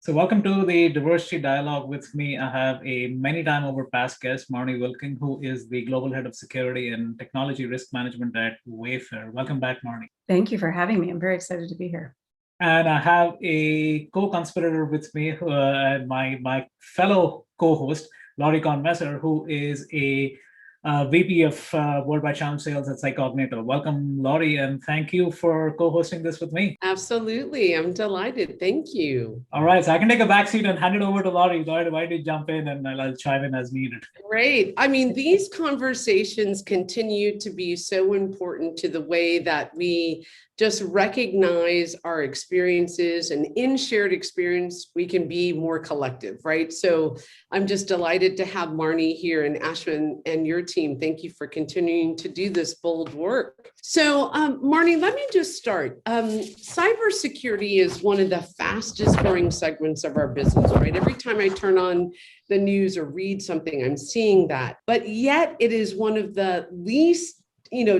So welcome to the Diversity Dialogue. With me, I have a many time over past guest, Marnie Wilking, who is the Global Head of Security and Technology Risk Management at Wayfair. Welcome back, Marnie. Thank you for having me. I'm very excited to be here. And I have a co-conspirator with me, my fellow co-host, Laurie Cornmesser, who is a VP of Worldwide Charm Sales at Psychognitor. Welcome, Laurie, and thank you for co-hosting this with me. Absolutely. I'm delighted. Thank you. All right, so I can take a back seat and hand it over to Laurie. Laurie, why don't you jump in and I'll chime in as needed. Great. I mean, these conversations continue to be so important to the way that we just recognize our experiences, and in shared experience, we can be more collective, right? So I'm just delighted to have Marnie here and Ashwin and your team. Thank you for continuing to do this bold work. So Marnie, let me just start. Cybersecurity is one of the fastest growing segments of our business, right? Every time I turn on the news or read something, I'm seeing that, but yet it is one of the least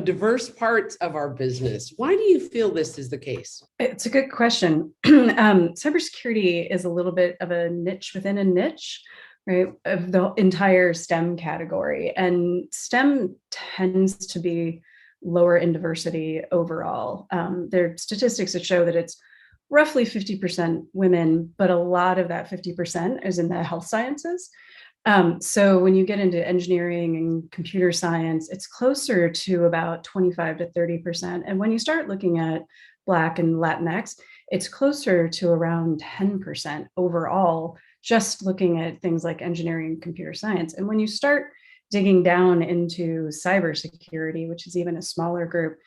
diverse parts of our business. Why do you feel this is the case? It's a good question. Cybersecurity is a little bit of a niche within a niche, right, of the entire STEM category. And STEM tends to be lower in diversity overall. There are statistics that show that it's roughly 50% women, but a lot of that 50% is in the health sciences. So when you get into engineering and computer science, it's closer to about 25 to 30%. And when you start looking at Black and Latinx, it's closer to around 10% overall, just looking at things like engineering and computer science. And when you start digging down into cybersecurity, which is even a smaller group,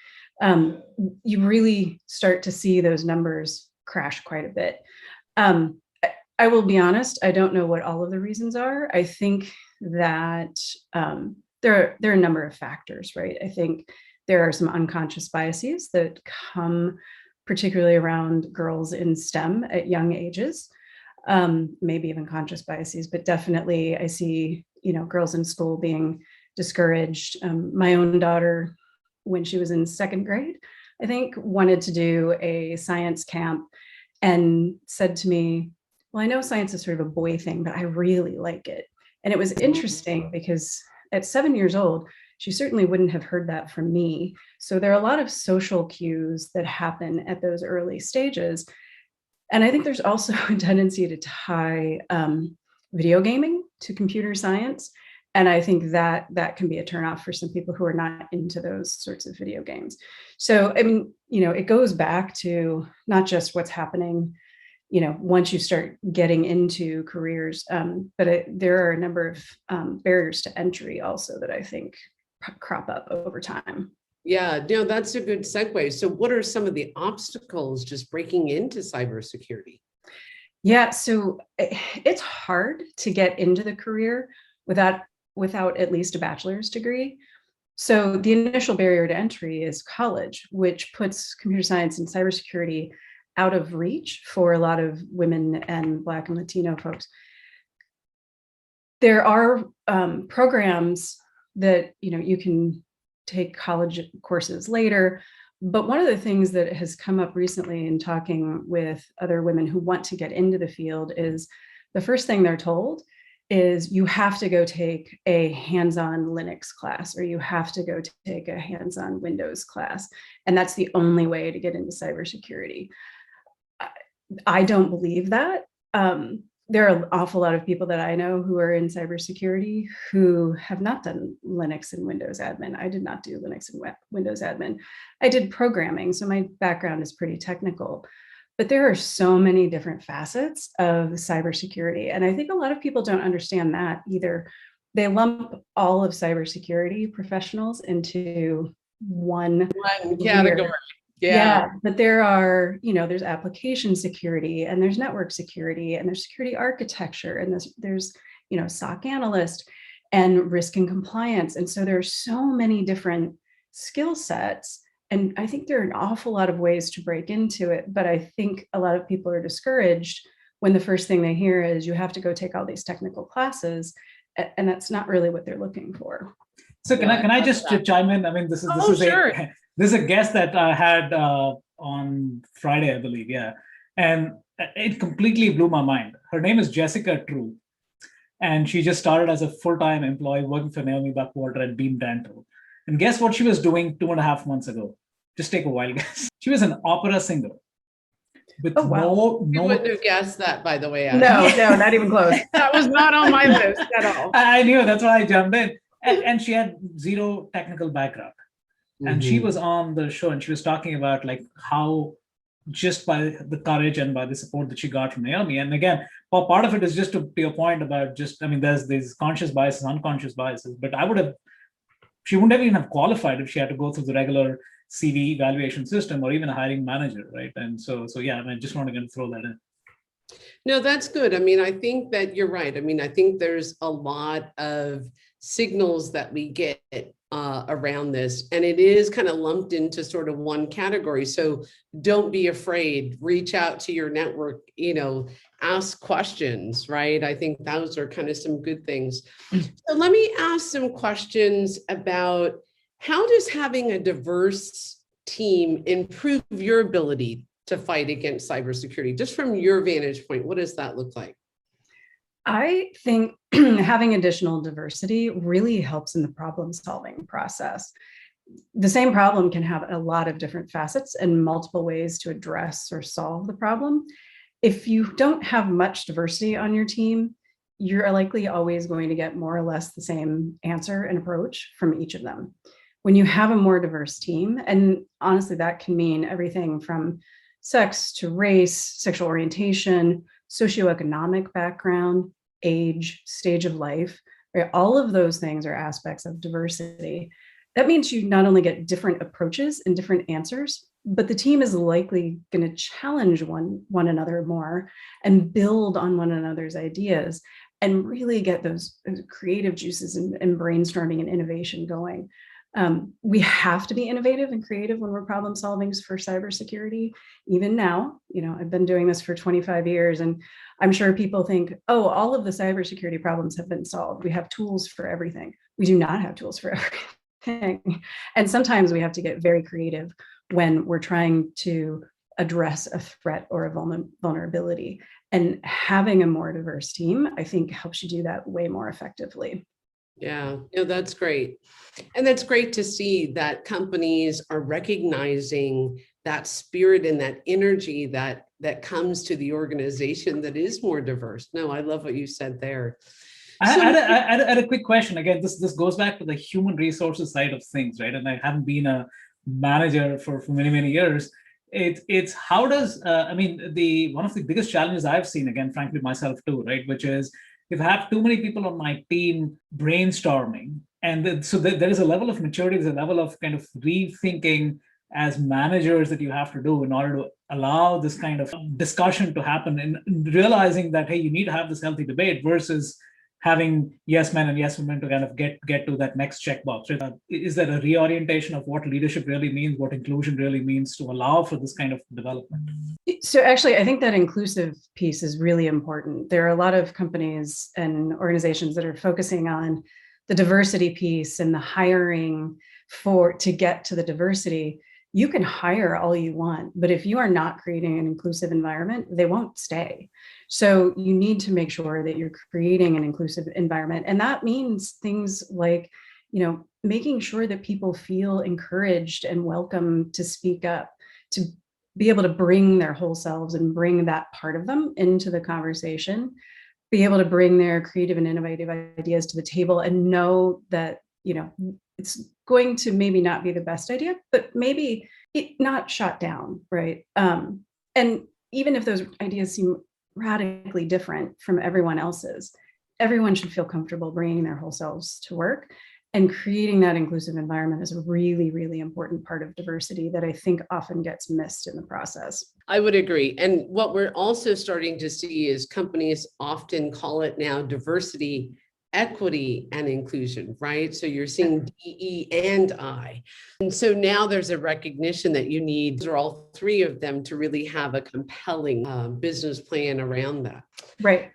you really start to see those numbers crash quite a bit. I will be honest, I don't know what all of the reasons are. I think that there are a number of factors, right? I think there are some unconscious biases that come particularly around girls in STEM at young ages, maybe even conscious biases, but definitely I see, girls in school being discouraged. My own daughter, when she was in second grade, I think wanted to do a science camp and said to me, well, I know science is sort of a boy thing, but I really like it. And it was interesting because at 7 years old, she certainly wouldn't have heard that from me. So there are a lot of social cues that happen at those early stages. And I think there's also a tendency to tie video gaming to computer science. And I think that can be a turnoff for some people who are not into those sorts of video games. So, I mean, it goes back to not just what's happening once you start getting into careers, but there are a number of barriers to entry also that I think crop up over time. Yeah, no, that's a good segue. So what are some of the obstacles just breaking into cybersecurity? Yeah, so it's hard to get into the career without at least a bachelor's degree. So the initial barrier to entry is college, which puts computer science and cybersecurity out of reach for a lot of women and Black and Latino folks. There are programs that you can take college courses later, but one of the things that has come up recently in talking with other women who want to get into the field is the first thing they're told is you have to go take a hands-on Linux class, or you have to go take a hands-on Windows class, and that's the only way to get into cybersecurity. I don't believe that. There are an awful lot of people that I know who are in cybersecurity who have not done Linux and Windows admin. I did not do Linux and Windows admin. I did programming, so my background is pretty technical. But there are so many different facets of cybersecurity, and I think a lot of people don't understand that either. They lump all of cybersecurity professionals into one category. Yeah, but there are, there's application security, and there's network security, and there's security architecture, and there's SOC analyst and risk and compliance. And so there are so many different skill sets. And I think there are an awful lot of ways to break into it. But I think a lot of people are discouraged when the first thing they hear is you have to go take all these technical classes. And that's not really what they're looking for. So can I just chime in? I mean, this is a guest that I had on Friday, I believe. Yeah. And it completely blew my mind. Her name is Jessica True, and she just started as a full-time employee working for Naomi Buckwalter at Beam Dental. And guess what she was doing 2.5 months ago? Just take a wild guess. She was an opera singer with You wouldn't have guessed that, by the way. No, not even close. That was not on my list at all. I knew, that's why I jumped in. And she had zero technical background. And she was on the show and she was talking about like how just by the courage and by the support that she got from Naomi. And again, part of it is just to your point about just, I mean, there's conscious biases, unconscious biases, but she wouldn't even have qualified if she had to go through the regular CV evaluation system or even a hiring manager, right? And so yeah, I just want to throw that in. No, that's good. I mean, I think that you're right. I mean, I think there's a lot of signals that we get around this, and it is kind of lumped into sort of one category. So don't be afraid, reach out to your network, ask questions, right? I think those are kind of some good things. So let me ask some questions about how does having a diverse team improve your ability to fight against cybersecurity? Just from your vantage point, what does that look like? I think having additional diversity really helps in the problem-solving process. The same problem can have a lot of different facets and multiple ways to address or solve the problem. If you don't have much diversity on your team, you're likely always going to get more or less the same answer and approach from each of them. When you have a more diverse team, and honestly, that can mean everything from sex to race, sexual orientation, socioeconomic background, age, stage of life, right? All of those things are aspects of diversity. That means you not only get different approaches and different answers, but the team is likely going to challenge one another more and build on one another's ideas and really get those creative juices and brainstorming and innovation going. We have to be innovative and creative when we're problem solving for cybersecurity. Even now, I've been doing this for 25 years, and I'm sure people think, oh, all of the cybersecurity problems have been solved. We have tools for everything. We do not have tools for everything. And sometimes we have to get very creative when we're trying to address a threat or a vulnerability. And having a more diverse team, I think, helps you do that way more effectively. Yeah, that's great. And that's great to see that companies are recognizing that spirit and that energy that comes to the organization that is more diverse. No, I love what you said there. I had a quick question. Again, this goes back to the human resources side of things, right? And I haven't been a manager for many, many years. It's how does, one of the biggest challenges I've seen, again, frankly, myself too, right? Which is, if I have too many people on my team brainstorming, and so there is a level of maturity, there's a level of kind of rethinking as managers that you have to do in order to allow this kind of discussion to happen, and realizing that, hey, you need to have this healthy debate versus having yes men and yes women to kind of get to that next checkbox. Right? Is there a reorientation of what leadership really means, what inclusion really means to allow for this kind of development? So actually, I think that inclusive piece is really important. There are a lot of companies and organizations that are focusing on the diversity piece and the hiring to get to the diversity. You can hire all you want, but if you are not creating an inclusive environment, they won't stay. So you need to make sure that you're creating an inclusive environment. And that means things like, making sure that people feel encouraged and welcome to speak up, to be able to bring their whole selves and bring that part of them into the conversation, be able to bring their creative and innovative ideas to the table and know that, it's going to maybe not be the best idea, but maybe it not shot down, right? And even if those ideas seem radically different from everyone else's, everyone should feel comfortable bringing their whole selves to work. And creating that inclusive environment is a really, really important part of diversity that I think often gets missed in the process. I would agree. And what we're also starting to see is companies often call it now diversity, equity, and inclusion, right? So you're seeing DE and I. And so now there's a recognition that you need all three of them to really have a compelling business plan around that. Right.